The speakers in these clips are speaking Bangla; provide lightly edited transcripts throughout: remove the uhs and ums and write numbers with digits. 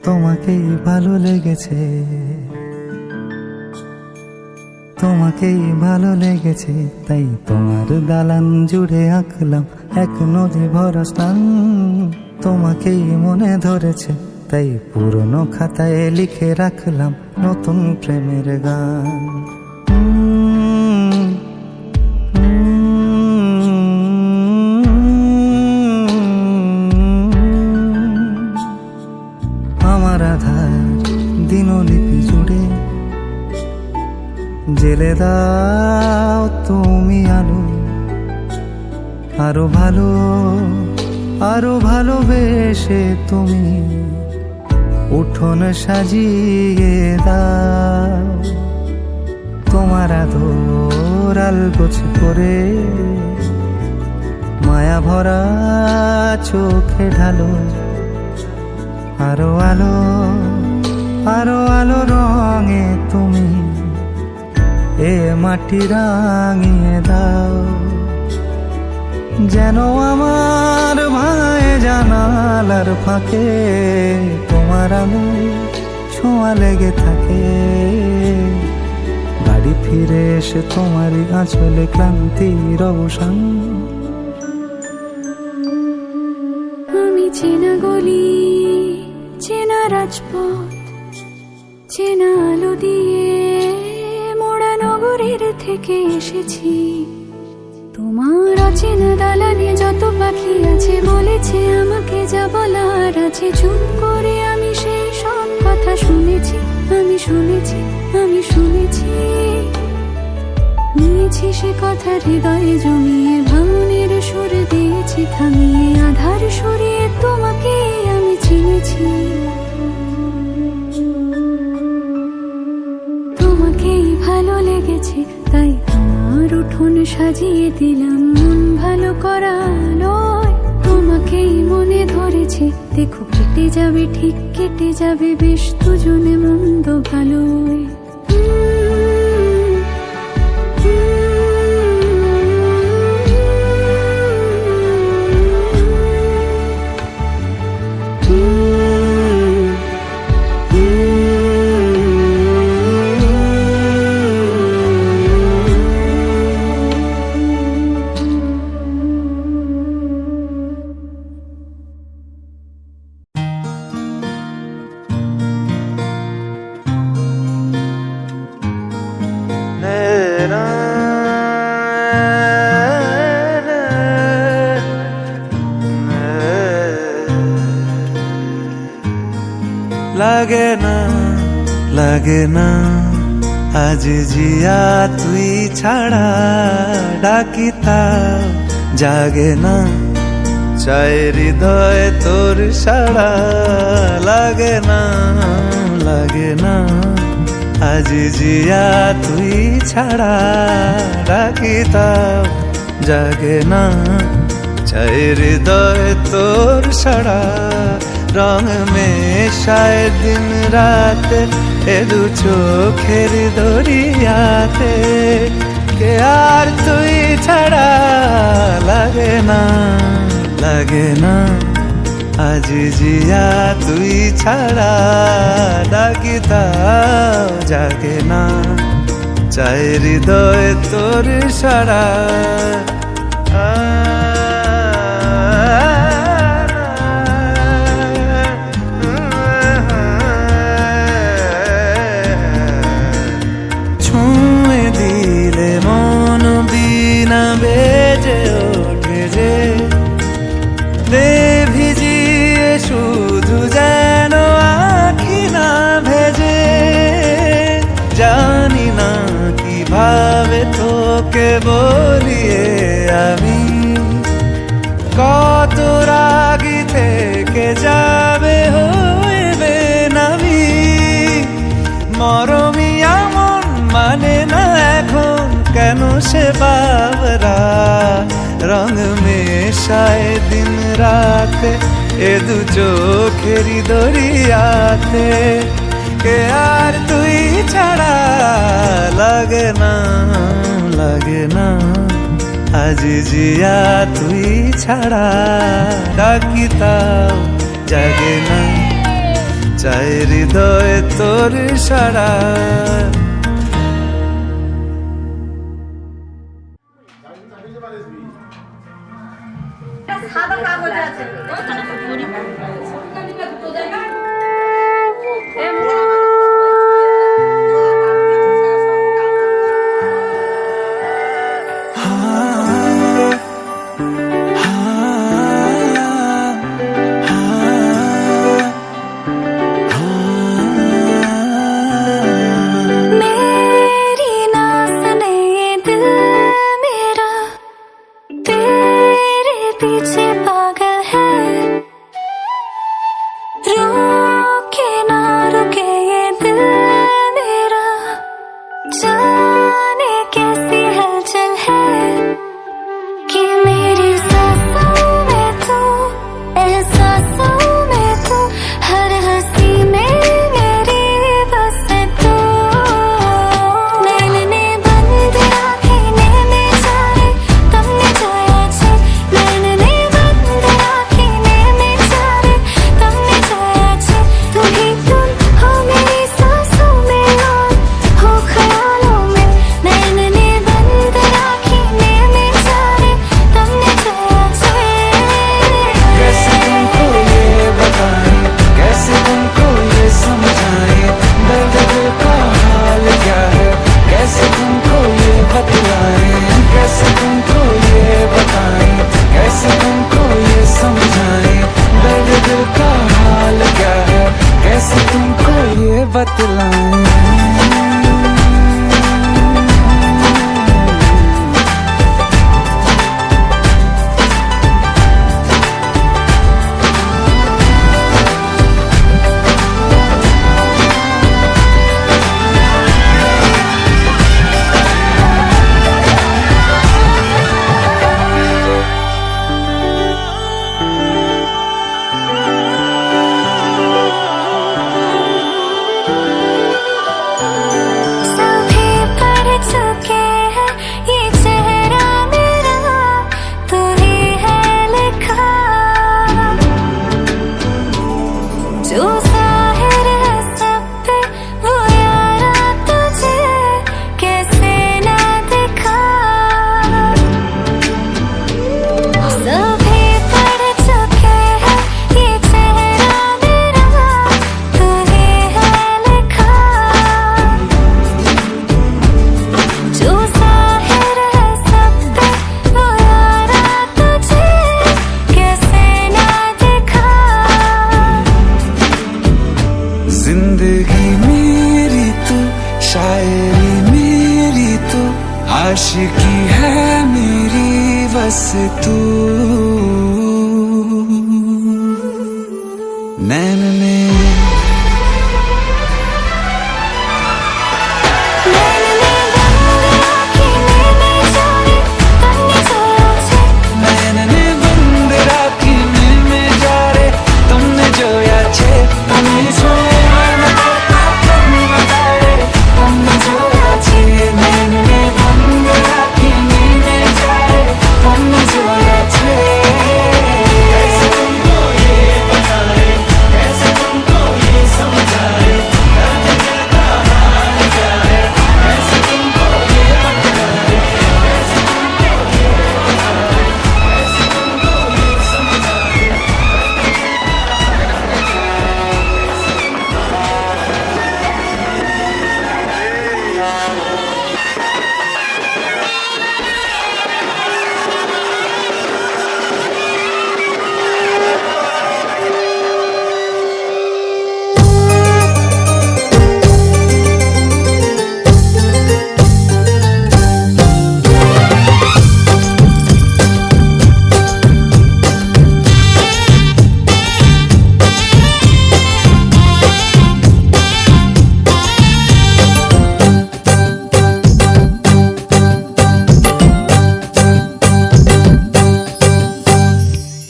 তোমাকেই ভালো লেগেছে, তোমাকেই ভালো লেগেছে, তাই তোমার দালান জুড়ে আঁকলাম এক নদী ভরা স্থান। তোমাকেই মনে ধরেছে, তাই পুরনো খাতায় লিখে রাখলাম নতুন প্রেমের গান। আমার আধার দিনলিপি জুড়ে জেলে দাও তুমি আলো, আরো ভালো আরো ভালোবেসে তুমি উঠোন সাজিয়ে দাও। তোমার আদর আলগোছ করে মায়া ভরা চোখে ঢালো, আরো আলো আরো আলো রঙে তুমি এ মাটি রাঙিয়ে দাও। যেন আমার ভাই জানালার ফাঁকে তোমার আলো ছোঁয়া লেগে থাকে। বাড়ি ফিরে এসে তোমারই আঁচলে ক্লান্তির অবসান। আমি চেনা গলি, চেনা রাজপথ, চেনা আলো দিয়ে মোড়া নগরীর থেকে এসেছি। তোমার অচেনা দালানে যত পাখি আছে বলেছে আমাকে যা বলার আছে। চুপ করে আমি সেই সব কথা শুনেছি, আমি শুনেছি, আমি শুনেছি। নিয়েছি সে কথা হৃদয়ে জমিয়ে, ভাঙনের সুর দিয়েছি থামিয়ে, আধার সরিয়ে তোমাকে আমি চিনেছি। তোমাকেই ভালো লেগেছে, তাই তোমার উঠোন সাজিয়ে দিলাম মন ভালো করা নয়। তোমাকেই মনে ধরেছে, দেখো কেটে যাবে, ঠিক কেটে যাবে বেশ দুজনে মন্দ ভালোই। লাগে না লাগে না আজ জিয়া তুই ছাড়া, ডাকি তাও জাগে না, চাই হৃদয় তোর সাড়া। লাগে না লাগে না আজ জিয়া তুই ছাড়া, ডাকি তাও জাগে না, চাই হৃদয় তোর সাড়া। রং মেশায় দিন রাতে এ দু চোখের দরিয়াতে, কে আর তুই ছাড়া। লাগে না লাগে না আজ জিয়া তুই ছাড়া, ডাকি তাও জাগে না, চাই হৃদয় তোর সাড়া। বেজে ওঠে যে ভিজিয়ে শুধু যেন আখি না ভেজে। জানি না কিভাবে তোকে বলিয়ে আমি, কত রাগি থেকে যাবে হইবে নামি। মরমি এমন মানে না এখন কেন সে বাবরা, রং মেশায় দিন রাতে এ দু চোখেরই দরিয়াতে, আমাকে আর তুই ছাড়া লাগে না, লাগে না। আজি জিয়া তুই ছাড়া ডাকি তাও জাগে না, চাই হৃদয় তোর সারা। সাদা কাগজ আছে पीछे पागल है, रुके ना रुके ये दिल मेरा, जाने कैसी हलचल है कि मेरी सांसों में तू, एहसासों में तू, हर हंसी में मेरी बस तू। मैंने बंद आँखें में जाए तुमने जोया छे, मैंने बंद आँखें में जाए तुमने जोया छे। तुम ही तुम हो मेरी सांसों में और हो ख्यालों में, मैंने बंद आँखें में जाए तुमने जोया छे। कैसे तुमको ये बताएं, कैसे तुमको ये समझाएं, दर्द दिल का हाल क्या है, कैसे तुमको ये बतलाएं, कैसे तुमको ये बताएं, कैसे तुमको ये समझाएं, दर्द दिल का हाल क्या है, कैसे तुमको ये बतलाएं। सभी पढ़ चुके हैं ये चेहरा मेरा, तू ही है लिखा, जो जाहिर है सब पे वो यारा तुझे कैसे ना दिखा। सभी पढ़ चुके हैं ये चेहरा मेरा, तू ही है लिखा, जो जाहिर है सब पे वो यारा तुझे कैसे ना दिखा। जिंदगी मेरी तू, शायरी मेरी तू, आशिकी है मेरी बस तू। नैन ने मैंने बंद आँखें में जाए तुमने जोया छे, मैंने बंद राखी में जा रे तुमने जोया छे, तुमने जोया ना तुमने जोया छे, मैंने बंद राखी में जा रे तुमने जोया छे। कैसे तुमको ये बताए, कैसे तुमको ये समझाए, दर्द दिल का हाल क्या है, कैसे तुमको ये बताए, कैसे तुमको ये बताए, कैसे तुमको ये समझाए।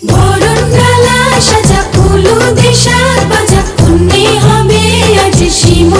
বরণ ডালা সাজা ফুল দেশার বাজা, পুণ্যে হবে আজ সীমা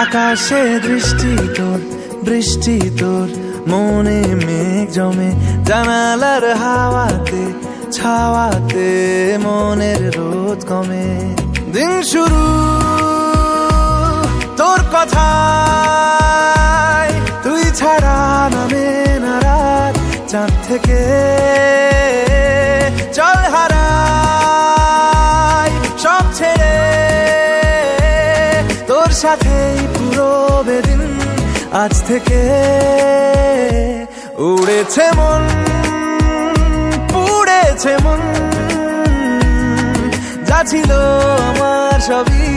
আকাশে দৃষ্টি তোর, বৃষ্টি তোর, মনে মেঘ জমে, জানালার হাওয়াতে ছাওয়াতে মনের রোদ কমে। দিন শুরু তোর কথায়, তুই ছাড়া নামে না রাত, চাঁদ থেকে চল হারাই সব ছেড়ে, তোর সাথেই পুরো বেদিন আজ থেকে। উড়েছে মন, পুড়েছে মন, যা ছিল আমার সবই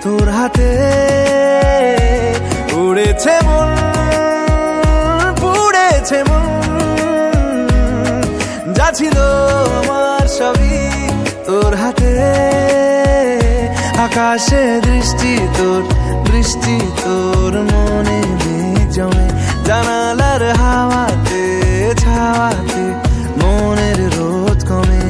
তোর হাতে। উড়েছে মন, পুড়েছে মন, যা ছিল আমার সবই তোর হাতে। আকাশে দৃষ্টি তোর, বৃষ্টি তোর, মনে মেঘ জমে, জানালার হাওয়াতে ছাওয়াতে মনের রোদ কমে।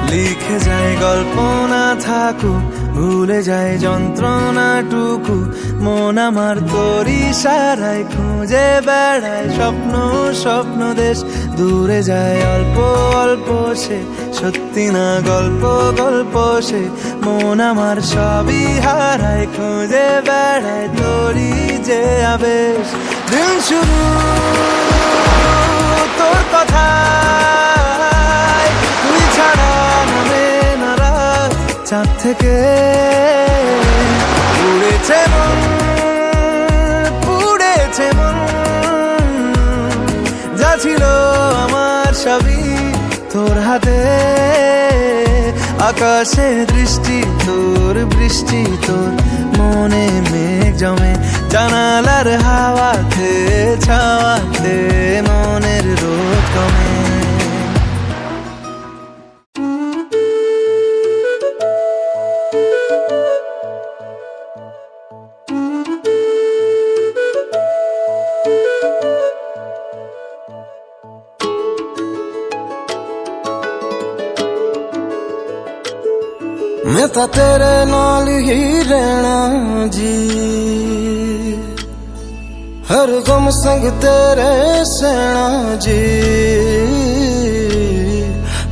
লিখে যায় গল্প না থাকুক, ভুলে যায় যন্ত্রণাটুকু, মন আমার তোর ইশারায় খুঁজে বেড়ায় স্বপ্ন স্বপ্ন দেশ। দূরে যায় অল্প অল্প সে, সত্যি না গল্প গল্প সে, মন আমার সবই হারায় খুঁজে বেড়ায় তোরই যে আবেশ। দিন শুরু তোর কথায়, তুই ছাড়া নামে না রাত, চাঁদ থেকে উড়েছে মন, পুড়েছে মন, যা ছিল আমার সবই তোর হাতে। আকাশে দৃষ্টি তোর, বৃষ্টি তোর, মনে মেঘ জমে, জানালার হাওয়াতে ছাওয়াতে মনের রোদ কমে। मैं तो तेरे नाल ही रहना जी, हर गम संग तेरे सहना जी।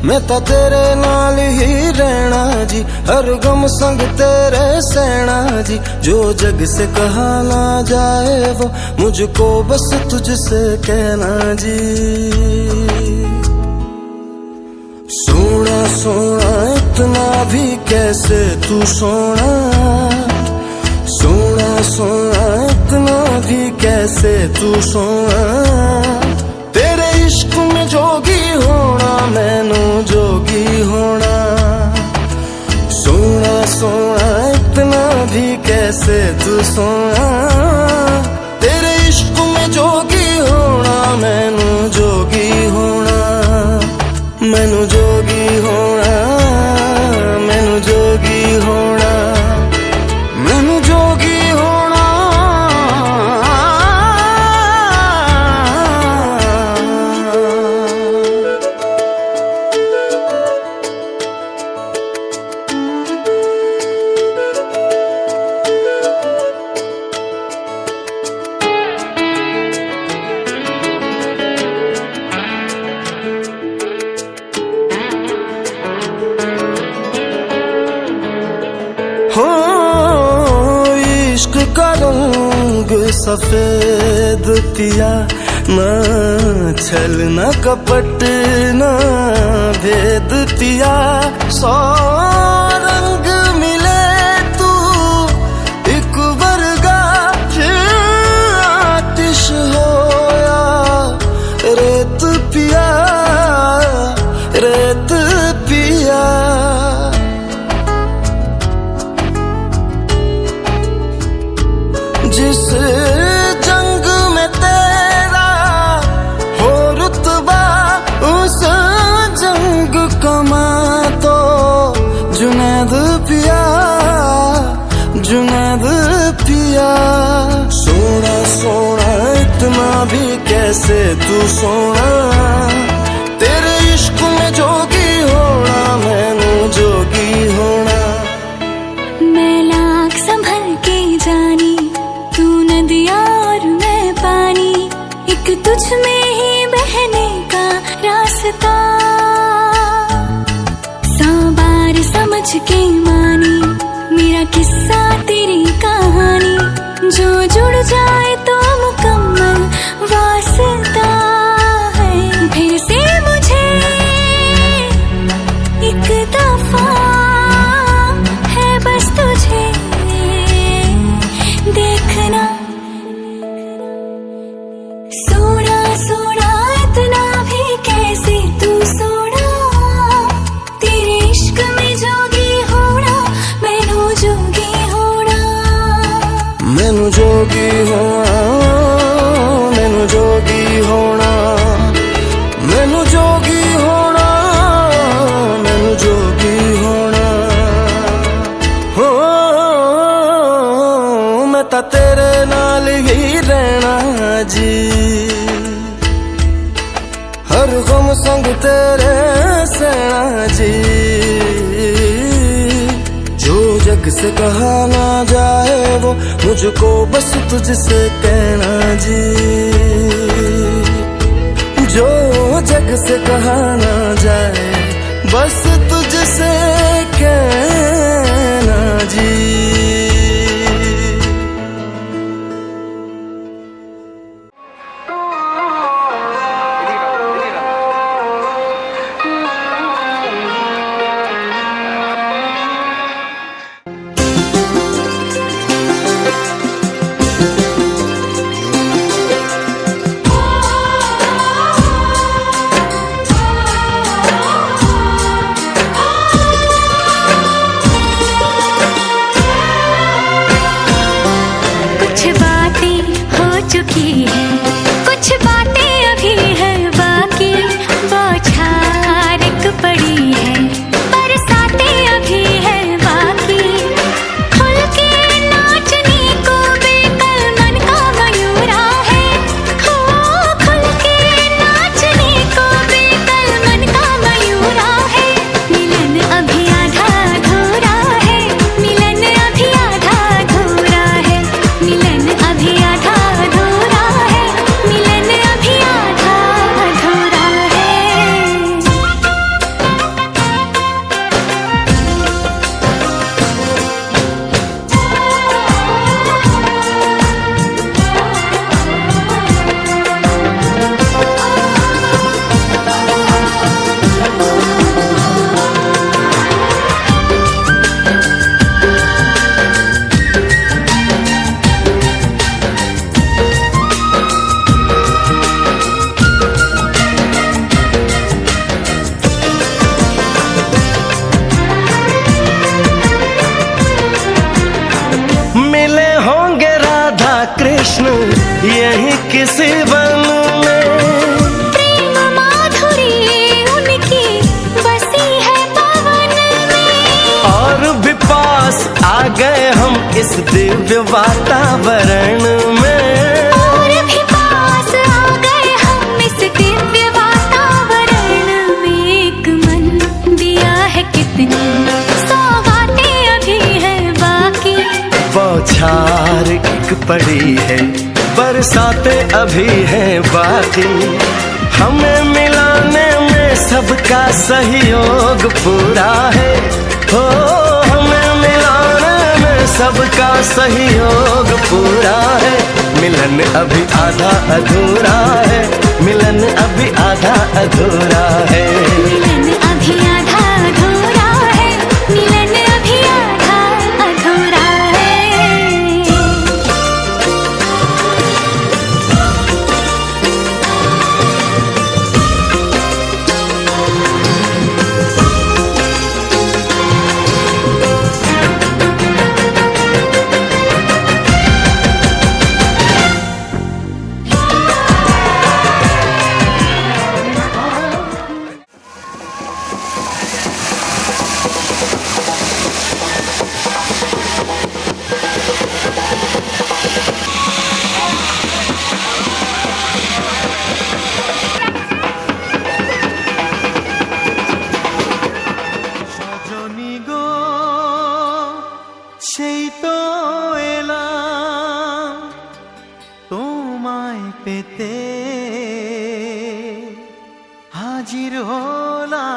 मैं तो तेरे नाल ही रहना जी, हर गम संग तेरे सहना जी। जो जग से कहा ना जाए वो मुझको बस तुझसे कहना जी। सोना सोना इतना भी कैसे तू सोना, सोना सोना इतना भी कैसे तू सोना। तेरे इश्क में जोगी होना, मैनू जोगी होना। सोना सोना इतना भी कैसे तू सोना। तेरे इश्क में जोगी होना, मैनू जोगी होना। मैनू जोगी होना, मैनू जोगी होना, मैनू जोगी होना। हो इश्क का रंग सफेद पिया, ना छल न कपट न भेद पिया। सौ रंग मिले तू एक वर्गा, आतिश होया रेत पिया, रेत पिया। जिस जंग में तेरा हो रुतबा, उस जंग कमा तो जुना करना भी कैसे तू सोना तेरे इश्क में जोगी होना मैनू जोगी होना मैं लाख संभल के जानी तू नदिया और मैं पानी एक तुझ में ही बहने का रास्ता 100 बार समझ के मानी मेरा किस्सा तेरी कहानी जो जुड़ जाए तो मुकम्मल वास्ता है फिर से मुझे एक दफा है बस तुझे देखना सोना सोना इतना भी कैसे तू सोना तेरे इश्क में जोगी होना मैनू जोगी होना मैनू जोगी होना मैनू जोगी होना मैनू जोगी होना मैनू जोगी होना हो मैं तां तेरे नाल ही रहना जी हर गम संग तेरे सहना जी जो जग से कहा ना जाए वो मुझको बस तुझसे कहना जी जो जग से कहा ना जाए बस तुझसे कहना जी कुछ बातें अभी है बाकी बौछार पड़ी है बरसातें अभी है बाकी खुल के नाचने को बेकल मन का मयूरा है हो खुल के नाचने को बेकल मन का मयूरा है मिलन अभी आधा अधूरा है मिलन अभी आधा अधूरा है मिलन अभी आधा अधूरा है मिलन अभी आधा अधूरा है मिले होंगे राधा कृष्ण यही किसी वन में प्रेम माधुरी उनकी बसी है पवन में और भी पास आ गए हम इस दिव्य वातावरण में और भी पास आ गए हम इस दिव्य वातावरण में एक मन दिया है कितनी सौगातें अभी है बाकी बौछार एक पड़ी है बरसातें अभी है बाकी हमें मिलाने में सबका सहयोग पूरा है हो हमें मिलाने में सबका सहयोग पूरा है मिलन अभी आधा अधूरा है मिलन अभी आधा अधूरा है मिलन अभी आधा अधूरा है मिलन अभी आधा अधूरा है হাজির হলাম।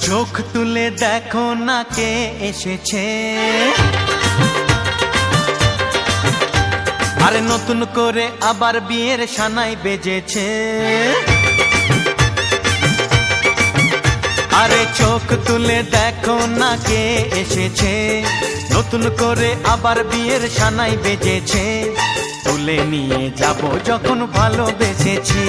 চোখ তুলে দেখো না কে এসেছে, আরে নতুন করে আবার বিয়ের সানাই বেজেছে। আরে চোখ তুলে দেখো না কে এসেছে, নতুন করে আবার বিয়ের সানাই বেজেছে। তুলে নিয়ে যাব যখন ভালোবেসেছি,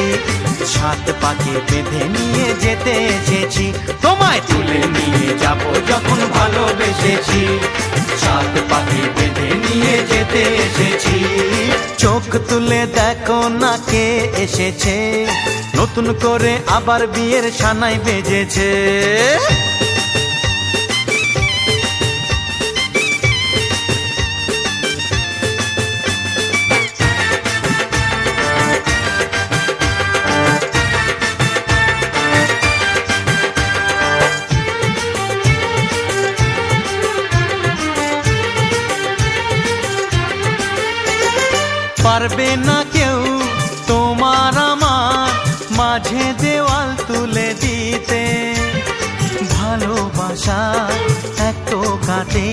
সাত পাকে বেঁধে নিয়ে যেতে এসেছি। তোমায় তুলে নিয়ে যাব যখন ভালোবেসেছি, সাত পাকে বেঁধে নিয়ে যেতে এসেছি। চোখ তুলে দেখো না কে এসেছে, নতুন করে আবার বিয়ের সানাই বেজেছে। পারবে না কেউ তোমার আমার মাঝে দেওয়াল তুলে দিতে, ভালোবাসা এক টোকাতে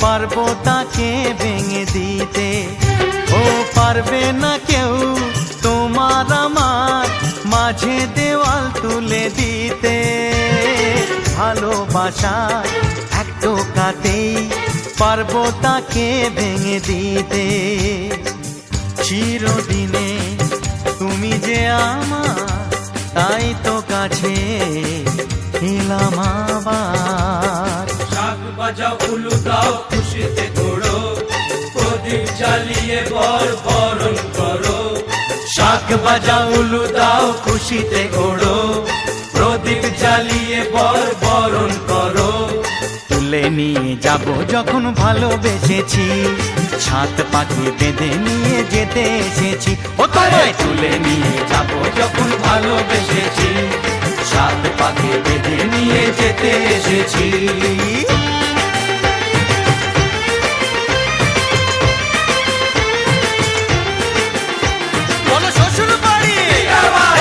পারবো তাকে ভেঙে দিতে। ও পারবে না কেউ তোমার আমার মাঝে দেওয়াল তুলে দিতে, ভালোবাসা এক টোকাতেই পারবো তাকে ভেঙে দিতে। চিরদিনে তুমি যে আমার, তাই তো কাছে এলাম আবার। শাক বাজাও উলু দাও খুশিতে ঘোড়ো, প্রদীপ জ্বালিয়ে বরণ করো। শাক বাজাও উলু দাও খুশিতে ঘোড়ো, প্রদীপ জ্বালিয়ে বরণ করো। তুলে নিয়ে যাব যখন ভালোবেসেছি, সাত পাখি বেঁধে নিয়ে যেতে এসেছি। ও তোমায় তুলে নিয়ে যাব যখন ভালোবেসেছি, সাত পাখি বেঁধে নিয়ে যেতে এসেছি। বলো শ্বশুর বাড়ি,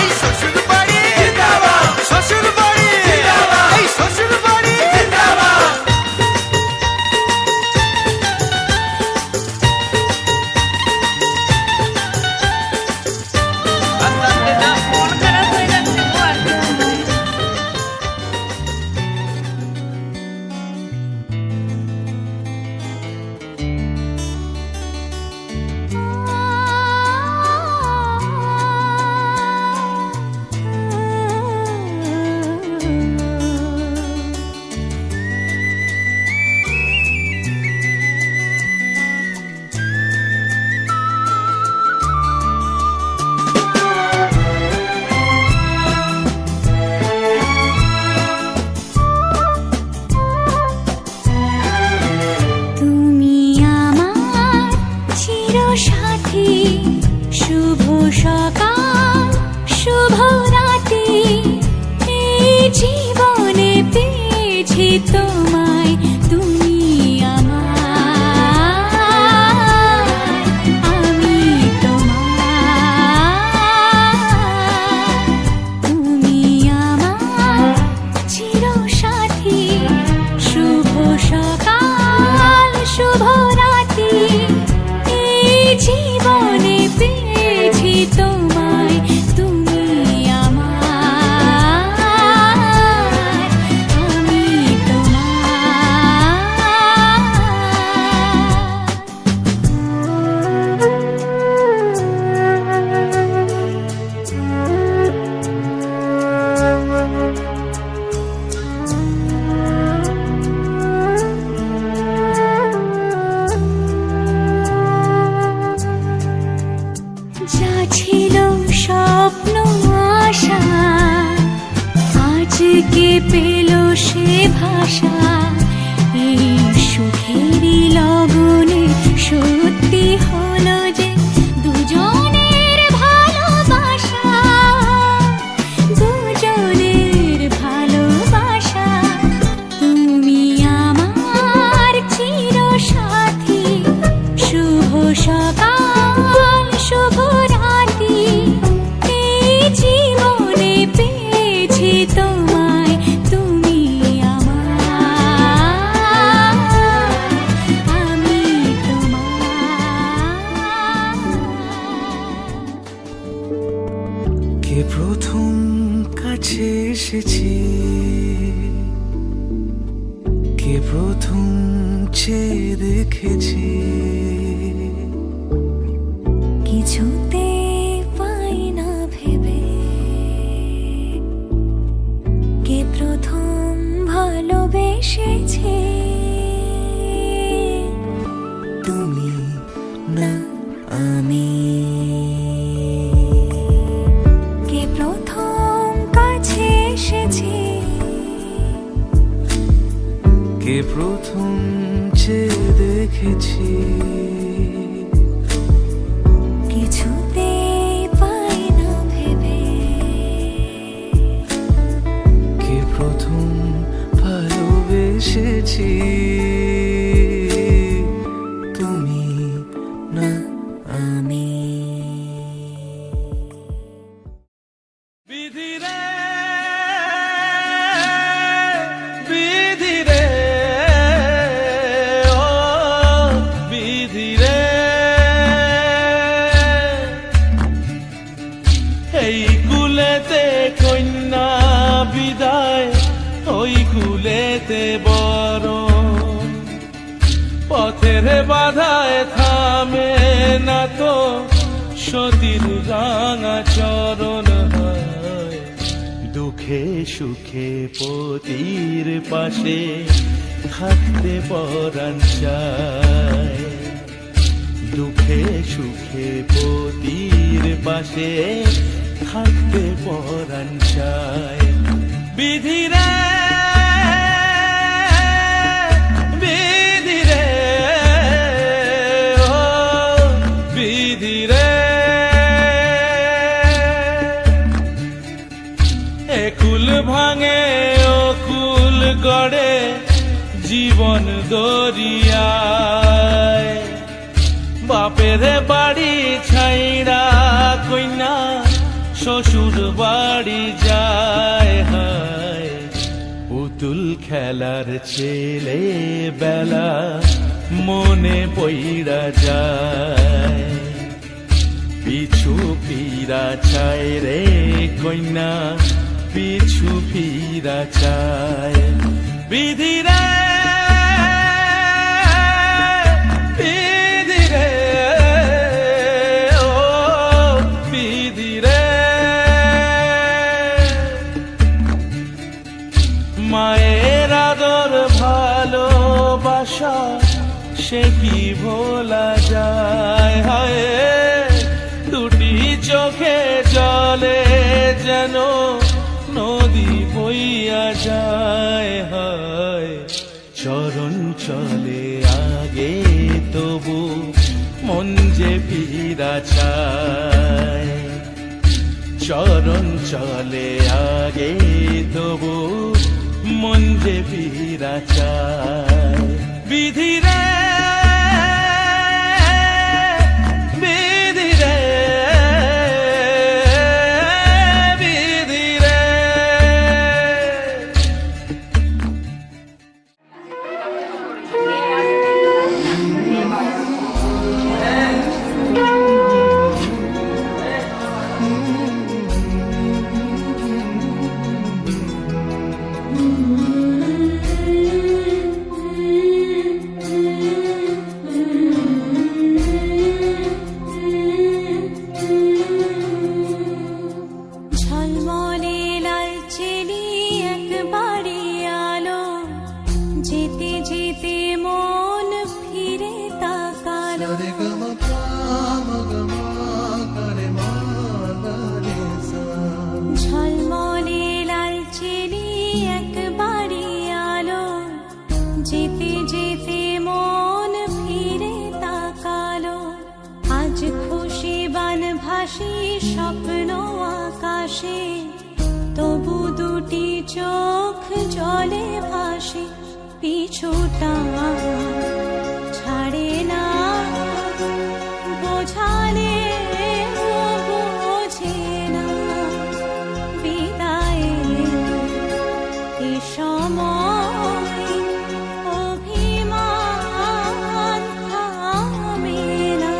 এই শ্বশুর বাড়ি, শ্বশুর বাড়ি, এই শ্বশুর বাড়ি। শুভ সকাল শুভ রাতে, এই জীবনে পেয়েছি তোমায়, তুমি আমার, আমি তোমার। তুমি আমার চিরসাথী, শুভ সকাল শুভ রাতে, এই জীবনে পেয়েছি তোমায়, তুমি আমার, আমি তোমার। আজকে পেল সে ভাষা এই সুখেরই লগনে সত্যি হলো যে দুজনের ভালোবাসা, দুজনের ভালোবাসা। তুমি আমার চির সাথী, শুভ সকাল শুভ রাতি, এই জীবনে পেয়েছি তোমায়, তুমি আমার, আমি তোমার। কে প্রথম কাছে এসেছি, কে প্রথম চেয়ে দেখেছি, কিছুতে পাই না ভেবে, কে প্রথম ভালোবেসেছে, তুমি না আমি। কে প্রথম কাছে এসেছে, কে প্রথম চেয়ে দেখেছি, কিছুতে পাই না ভেবে, কে প্রথম ভালোবেসেছি, তুমি না আমি। বিধি রে, বিধি রে, ও বিধি রে, এই কুলেতে কন্যা বিদায়, ওই কুলেতে বড় পথের বাধায় থামে না তো সতীর রাঙা চরণ হয়। দুঃখে সুখে পতির পাশে থাকতে পরাণ চায়, দুঃখে সুখে পতির পাশে থাকতে পরাণ চায়। বিধি রে, বিধি রে, ও বিধি রে, একুল ভাঙে ও কুল গড়ে জীবন দরিয়ায়, বাপের বাড়ি ছাইড়া কইনা শ্বশুর বাড়ি যায়, হায় পুতুল খেলার ছেলে বেলা মনে পইড়া যায়, পিছু ফিরা চায় রে কইনা, পিছু ফিরা চায়। বিধি রে, বিধি রে, ও বিধি রে, মায়ের আদর ভালোবাসা সে কি ভোলা যায়, হায় দুটি চোখে জলে যেন নদী বইয়া যায়, হায় চরণ চলে আগে তবু মন যে ফিরা চায়, চরণ চলে আগে তবু মন যে ফিরা চায়। বিধি রে, বিধি রে, বিধি রে। একবারই আলো, যেতে যেতে মন ফিরে তাকালো। আজ খুশি বান ভাসি স্বপ্ন আকাশে, তবু দুটি চোখ জলে ভাসে। পিছুটা ছাড়ে না, বোঝালে বোঝে না। বিদায়ের এ সময় অভিমান থামে না।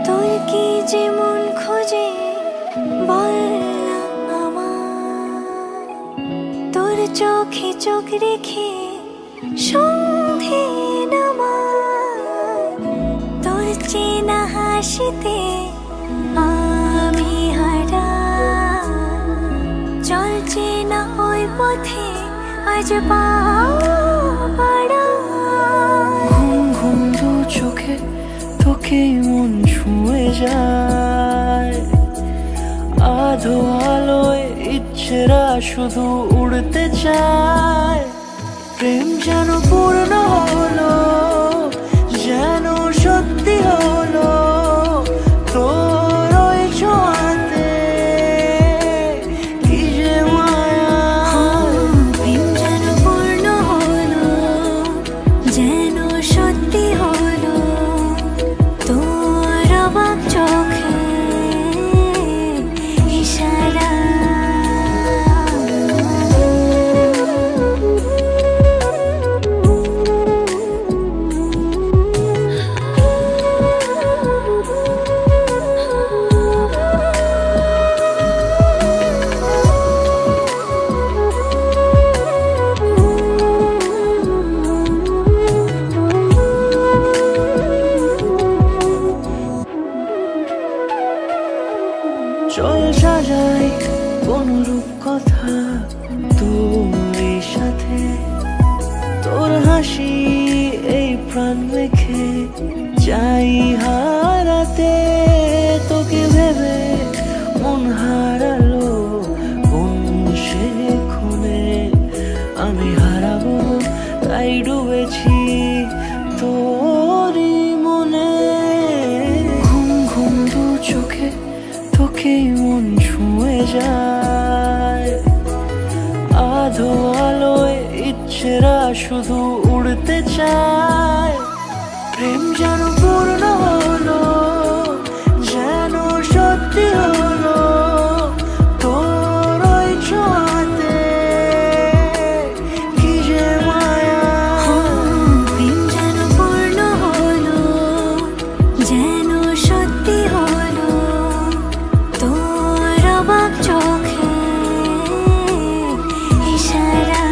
তোর কি যে মন খোঁজে বললাম আমার, তোর চোখে চোখ রেখে সন্ধে নামার, তোর চেনা হাসিতে আমি হারা, চলছে না ওই পথে আজ পা বাড়া। ঘুম ঘুম দু চোখে তোকেই মন ছুঁয়ে যায়, আধো আলোয় ইচ্ছেরা শুধু উড়তে চায়। প্রেম যেন পূর্ণ হলো, যেন সত্যি হলো, তোর ওই ছোঁয়াতে কি যে মায়া। প্রেম যেন পূর্ণ হলো, যেন সত্যি হলো, তোর অবাক চোখে ইশারা। চল সাজাই কোন রূপ কথা তোর সাথে, তোর হাসি এই প্রাণ রেখে চাই হারাতে। তোকে ভেবে মন হারালো কোন সে খুনে, আমি হারাবো তাই ডুবেছি তোরই মনে। ঘুম ঘুম দু চোখে তোকেই মন ছুঁয়ে যায়, আধো আলোয় ইচ্ছেরা শুধু উড়তে চায়। প্রেম যেন পূর্ণ হলো, যেন সত্যি হলো, তোর ওই ছোঁয়াতে কি যে মায়া। প্রেম যেন পূর্ণ হলো, যেন সত্যি হলো, তোর অবাক চোখে ইশারা।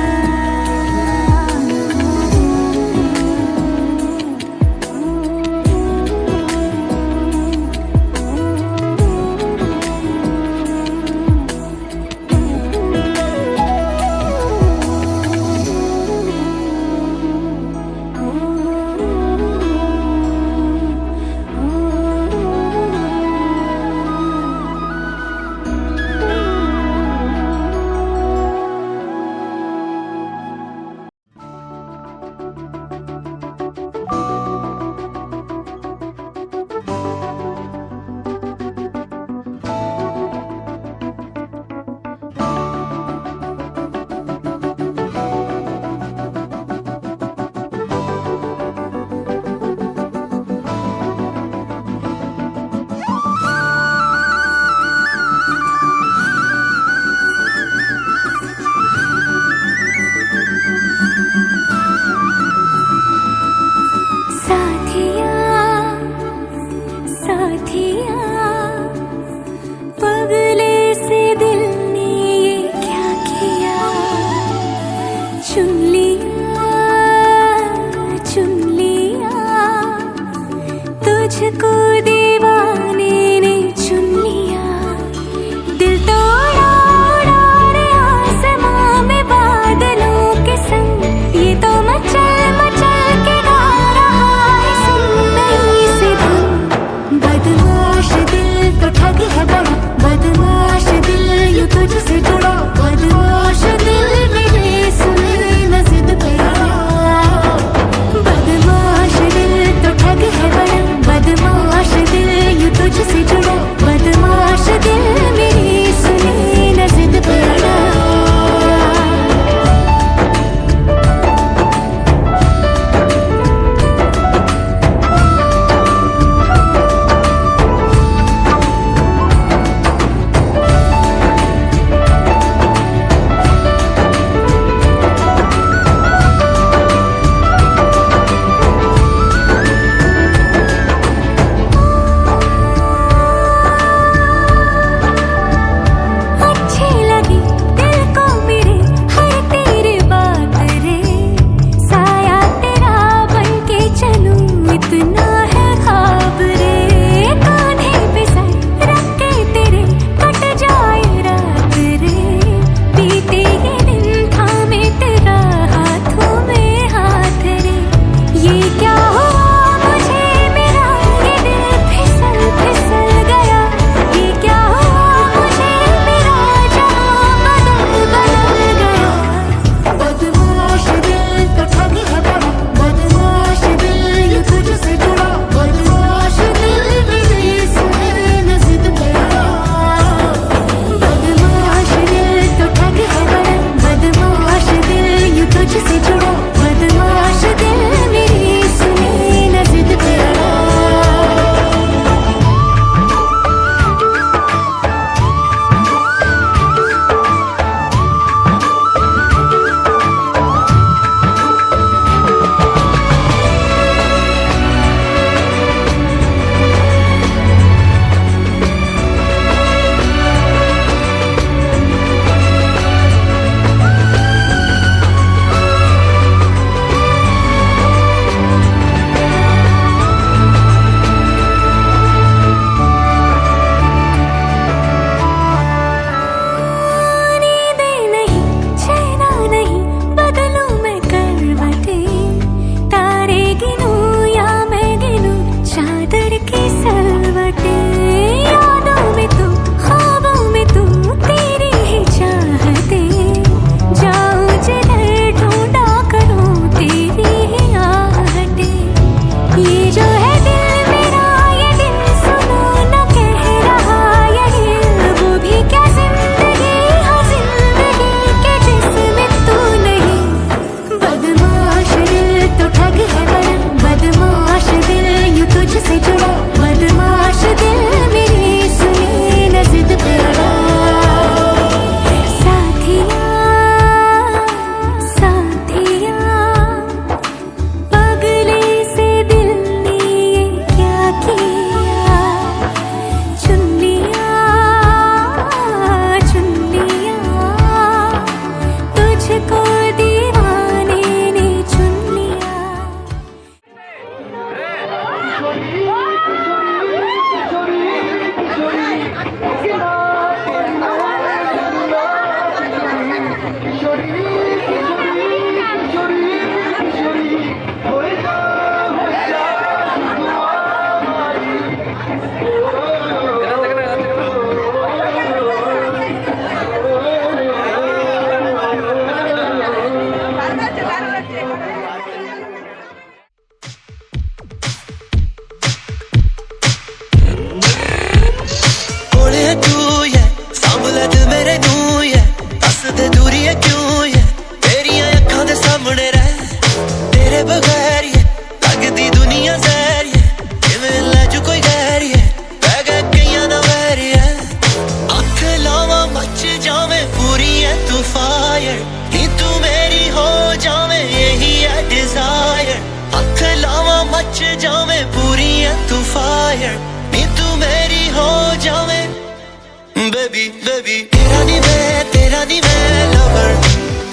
बेबी बेबी तेरा नी मैं लवर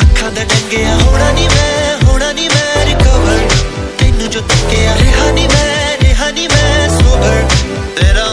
अखां दा डंगिया होना नी मैं रिकवर तेनू जो तकिया रेहा नी मैं सोबर तेरा